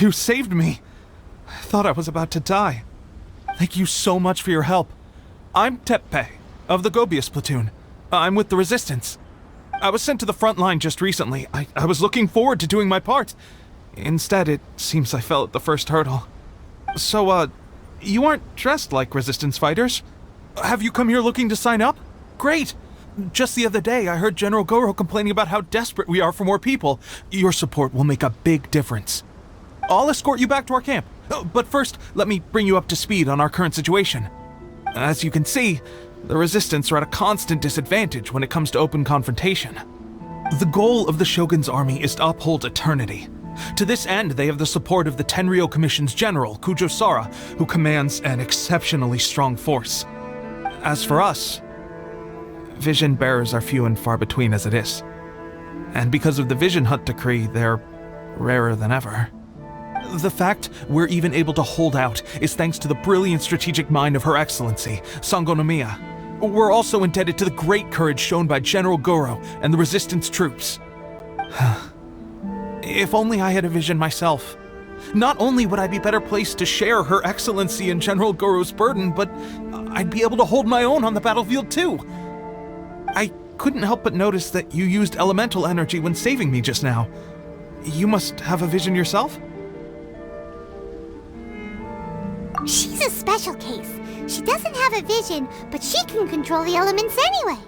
You saved me. I thought I was about to die. Thank you so much for your help. I'm Teppei, of the Gobius platoon. I'm with the Resistance. I was sent to the front line just recently. I was looking forward to doing my part. Instead, it seems I fell at the first hurdle. So, you aren't dressed like Resistance fighters? Have you come here looking to sign up? Great! Just the other day, I heard General Goro complaining about how desperate we are for more people. Your support will make a big difference. I'll escort you back to our camp. But first, let me bring you up to speed on our current situation. As you can see, the Resistance are at a constant disadvantage when it comes to open confrontation. The goal of the Shogun's army is to uphold eternity. To this end, they have the support of the Tenryou Commission's general, Kujosara, who commands an exceptionally strong force. As for us, vision bearers are few and far between as it is. And because of the Vision Hunt Decree, they're rarer than ever. The fact we're even able to hold out is thanks to the brilliant strategic mind of Her Excellency, Sango no Miya. We're also indebted to the great courage shown by General Goro and the Resistance troops. If only I had a vision myself. Not only would I be better placed to share Her Excellency and General Goro's burden, but I'd be able to hold my own on the battlefield too. I couldn't help but notice that you used elemental energy when saving me just now. You must have a vision yourself? She's a special case. She doesn't have a vision, but she can control the elements anyway.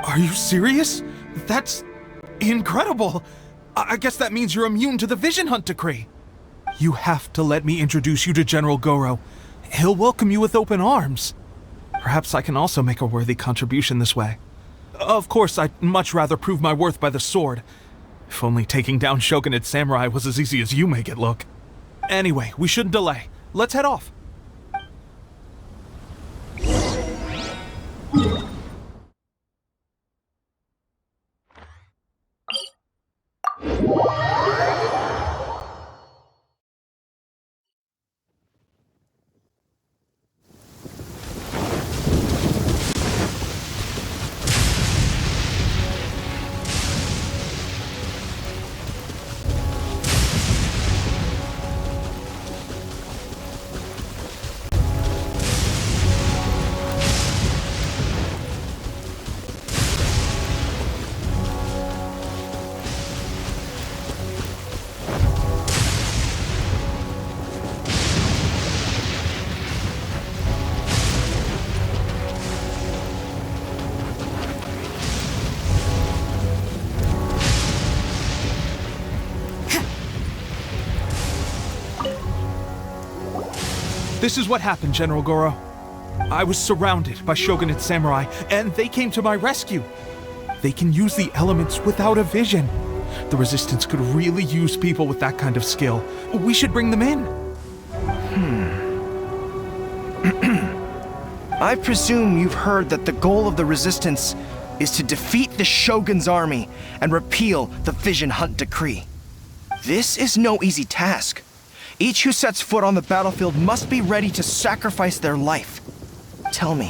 Are you serious? That's incredible. I guess that means you're immune to the Vision Hunt Decree. You have to let me introduce you to General Goro. He'll welcome you with open arms. Perhaps I can also make a worthy contribution this way. Of course, I'd much rather prove my worth by the sword. If only taking down Shogunate samurai was as easy as you make it look. Anyway, we shouldn't delay. Let's head off. This is what happened, General Goro. I was surrounded by Shogunate samurai, and they came to my rescue. They can use the elements without a vision. The Resistance could really use people with that kind of skill. We should bring them in. I presume you've heard that the goal of the Resistance is to defeat the Shogun's army and repeal the Vision Hunt Decree. This is no easy task. Each who sets foot on the battlefield must be ready to sacrifice their life. Tell me,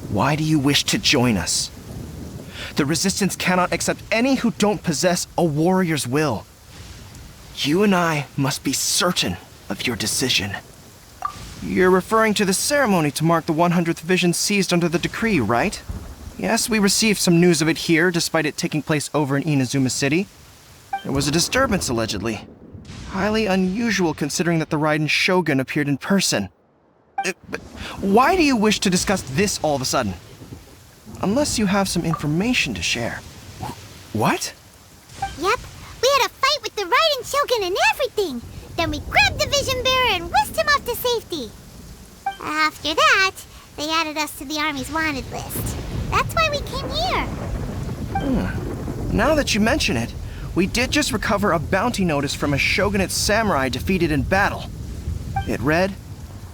why do you wish to join us? The Resistance cannot accept any who don't possess a warrior's will. You and I must be certain of your decision. You're referring to the ceremony to mark the 100th vision seized under the decree, right? Yes, we received some news of it here, despite it taking place over in Inazuma City. There was a disturbance, allegedly. Highly unusual considering that the Raiden Shogun appeared in person. But why do you wish to discuss this all of a sudden? Unless you have some information to share. What? Yep, we had a fight with the Raiden Shogun and everything. Then we grabbed the Vision Bearer and whisked him off to safety. After that, they added us to the Army's wanted list. That's why we came here. Now that you mention it, we did just recover a bounty notice from a Shogunate samurai defeated in battle. It read,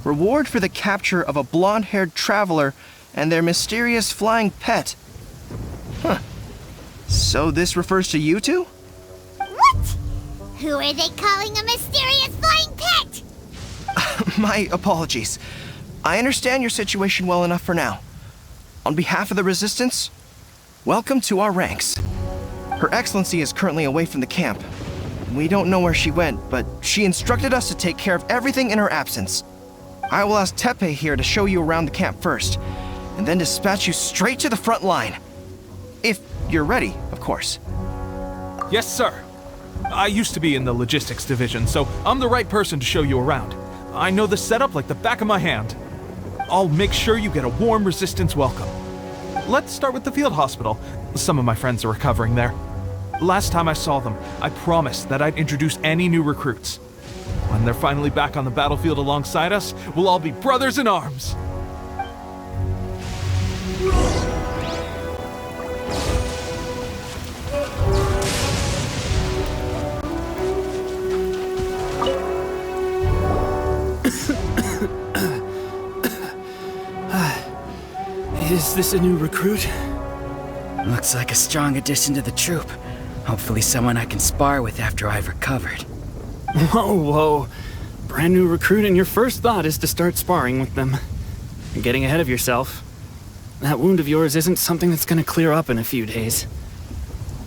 "Reward for the capture of a blonde-haired traveler and their mysterious flying pet." So this refers to you two? What? Who are they calling a mysterious flying pet? My apologies. I understand your situation well enough for now. On behalf of the Resistance, welcome to our ranks. Her Excellency is currently away from the camp. We don't know where she went, but she instructed us to take care of everything in her absence. I will ask Teppei here to show you around the camp first, and then dispatch you straight to the front line. If you're ready, of course. Yes, sir. I used to be in the logistics division, so I'm the right person to show you around. I know the setup like the back of my hand. I'll make sure you get a warm resistance welcome. Let's start with the field hospital. Some of my friends are recovering there. Last time I saw them, I promised that I'd introduce any new recruits. When they're finally back on the battlefield alongside us, we'll all be brothers in arms. Is this a new recruit? Looks like a strong addition to the troop. Hopefully someone I can spar with after I've recovered. Whoa. Brand new recruit and your first thought is to start sparring with them. You're getting ahead of yourself. That wound of yours isn't something that's gonna clear up in a few days.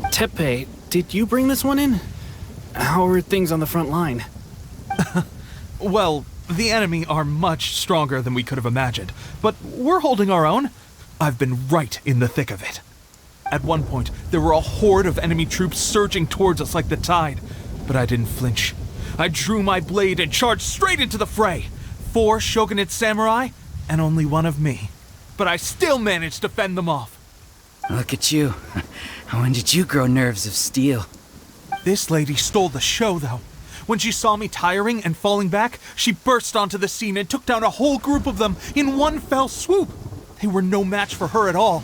Teppei, did you bring this one in? How are things on the front line? Well, the enemy are much stronger than we could have imagined, but we're holding our own. I've been right in the thick of it. At one point, there were a horde of enemy troops surging towards us like the tide, but I didn't flinch. I drew my blade and charged straight into the fray. 4 Shogunate samurai, and only one of me. But I still managed to fend them off. Look at you. When did you grow nerves of steel? This lady stole the show, though. When she saw me tiring and falling back, she burst onto the scene and took down a whole group of them in one fell swoop. They were no match for her at all.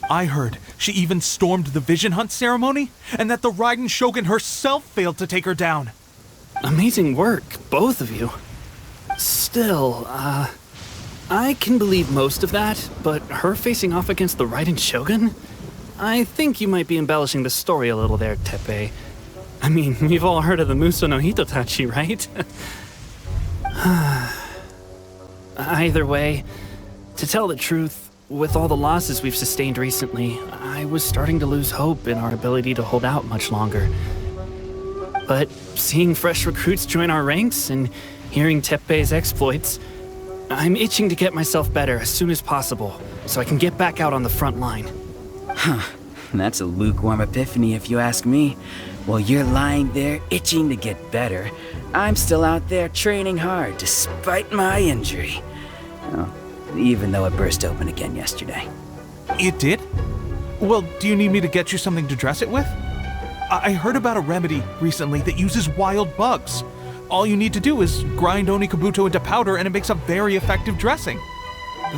I heard she even stormed the vision hunt ceremony, and that the Raiden Shogun herself failed to take her down. Amazing work, both of you. Still, I can believe most of that, but her facing off against the Raiden Shogun? I think you might be embellishing the story a little there, Teppei. I mean, we've all heard of the Muso no Hitotachi, right? Either way, to tell the truth, with all the losses we've sustained recently, I was starting to lose hope in our ability to hold out much longer. But seeing fresh recruits join our ranks and hearing Teppei's exploits, I'm itching to get myself better as soon as possible so I can get back out on the front line. Huh. That's a lukewarm epiphany if you ask me. While you're lying there itching to get better, I'm still out there training hard despite my injury. Oh, even though it burst open again yesterday. It did? Well, do you need me to get you something to dress it with? I heard about a remedy recently that uses wild bugs. All you need to do is grind Onikabuto into powder and it makes a very effective dressing.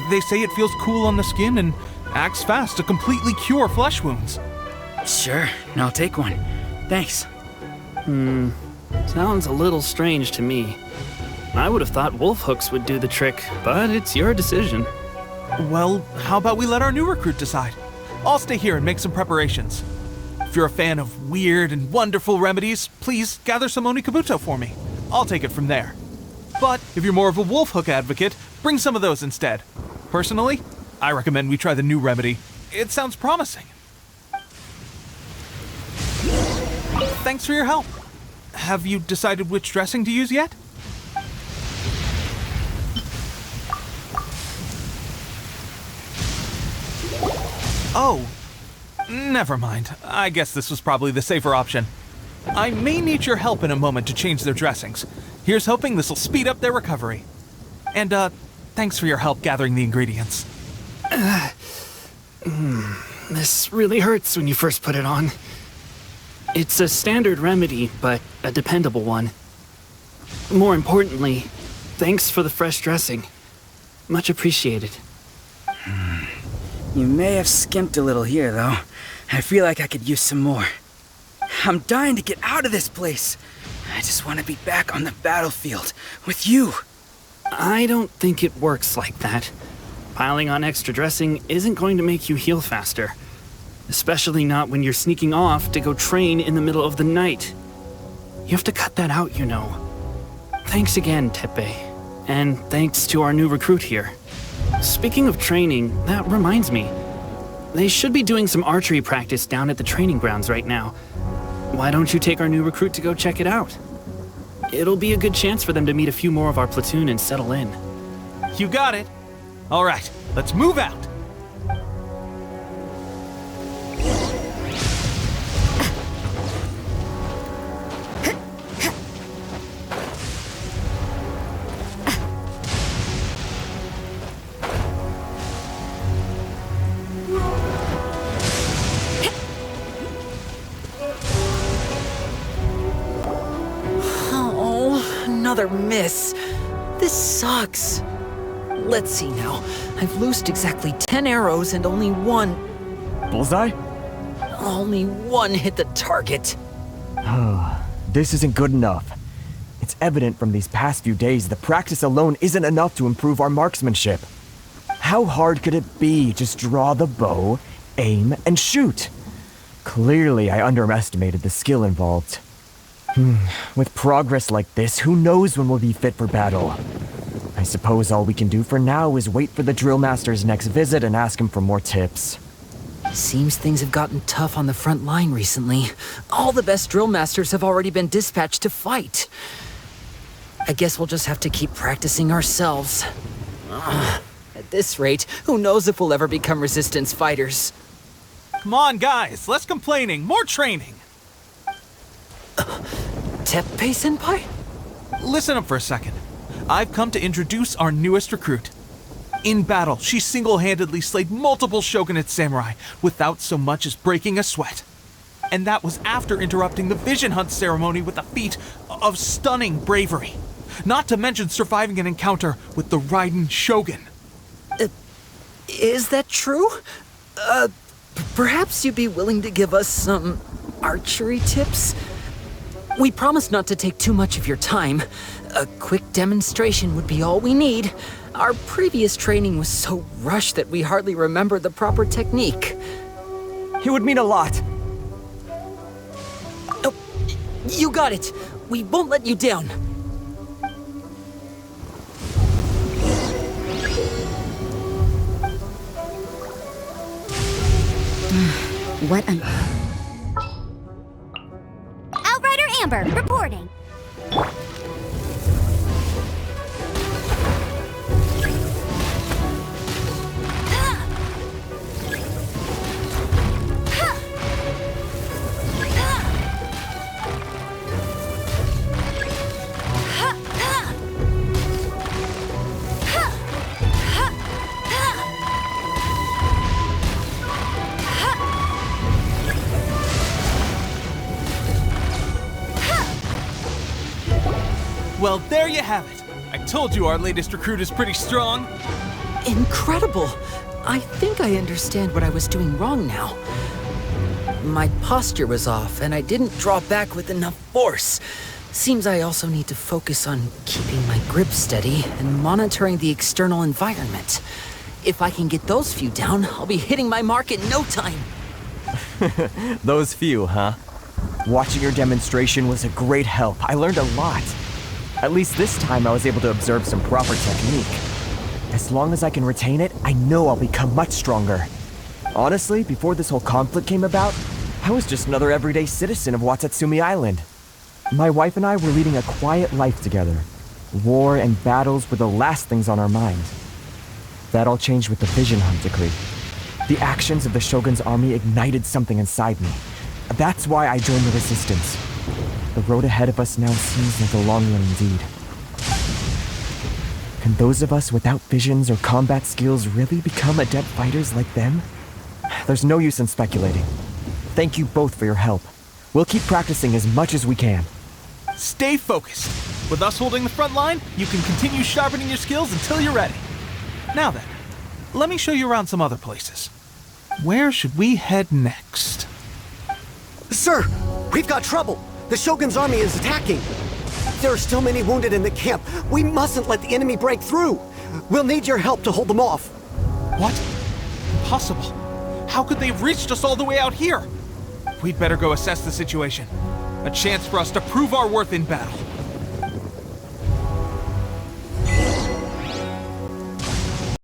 They say it feels cool on the skin and acts fast to completely cure flesh wounds. Sure, I'll take one. Thanks. Sounds a little strange to me. I would have thought wolf hooks would do the trick, but it's your decision. Well, how about we let our new recruit decide? I'll stay here and make some preparations. If you're a fan of weird and wonderful remedies, please gather some Onikabuto for me. I'll take it from there. But if you're more of a wolf hook advocate, bring some of those instead. Personally, I recommend we try the new remedy. It sounds promising. Thanks for your help. Have you decided which dressing to use yet? Oh, never mind. I guess this was probably the safer option. I may need your help in a moment to change their dressings. Here's hoping this'll speed up their recovery. And, thanks for your help gathering the ingredients. This really hurts when you first put it on. It's a standard remedy, but a dependable one. More importantly, thanks for the fresh dressing. Much appreciated. You may have skimped a little here, though. I feel like I could use some more. I'm dying to get out of this place. I just want to be back on the battlefield with you. I don't think it works like that. Piling on extra dressing isn't going to make you heal faster. Especially not when you're sneaking off to go train in the middle of the night. You have to cut that out, you know. Thanks again, Teppei. And thanks to our new recruit here. Speaking of training, that reminds me. They should be doing some archery practice down at the training grounds right now. Why don't you take our new recruit to go check it out? It'll be a good chance for them to meet a few more of our platoon and settle in. You got it. All right, let's move out. Another miss. This sucks. Let's see now. I've loosed exactly 10 arrows and only one hit the target. This isn't good enough. It's evident from these past few days the practice alone isn't enough to improve our marksmanship. How hard could it be? Just draw the bow, aim, and shoot. Clearly, I underestimated the skill involved. With progress like this, who knows when we'll be fit for battle? I suppose all we can do for now is wait for the drill master's next visit and ask him for more tips. Seems things have gotten tough on the front line recently. All the best drill masters have already been dispatched to fight. I guess we'll just have to keep practicing ourselves. At this rate, who knows if we'll ever become resistance fighters. Come on, guys, less complaining, more training. Teppei-senpai? Listen up for a second. I've come to introduce our newest recruit. In battle, she single-handedly slayed multiple Shogunate samurai without so much as breaking a sweat. And that was after interrupting the vision hunt ceremony with a feat of stunning bravery. Not to mention surviving an encounter with the Raiden Shogun. Is that true? Perhaps you'd be willing to give us some archery tips? We promise not to take too much of your time. A quick demonstration would be all we need. Our previous training was so rushed that we hardly remember the proper technique. It would mean a lot. Oh, you got it. We won't let you down. What an... Outrider Amber, reporting. Well, there you have it. I told you our latest recruit is pretty strong. Incredible! I think I understand what I was doing wrong now. My posture was off, and I didn't draw back with enough force. Seems I also need to focus on keeping my grip steady and monitoring the external environment. If I can get those few down, I'll be hitting my mark in no time. Those few, huh? Watching your demonstration was a great help. I learned a lot. At least this time I was able to observe some proper technique. As long as I can retain it, I know I'll become much stronger. Honestly, before this whole conflict came about, I was just another everyday citizen of Watatsumi Island. My wife and I were leading a quiet life together. War and battles were the last things on our mind. That all changed with the Vision Hunt decree. The actions of the Shogun's army ignited something inside me. That's why I joined the resistance. The road ahead of us now seems like a long one indeed. Can those of us without visions or combat skills really become adept fighters like them? There's no use in speculating. Thank you both for your help. We'll keep practicing as much as we can. Stay focused. With us holding the front line, you can continue sharpening your skills until you're ready. Now then, let me show you around some other places. Where should we head next? Sir, we've got trouble. The Shogun's army is attacking. There are still many wounded in the camp. We mustn't let the enemy break through. We'll need your help to hold them off. What? Impossible. How could they have reached us all the way out here? We'd better go assess the situation. A chance for us to prove our worth in battle.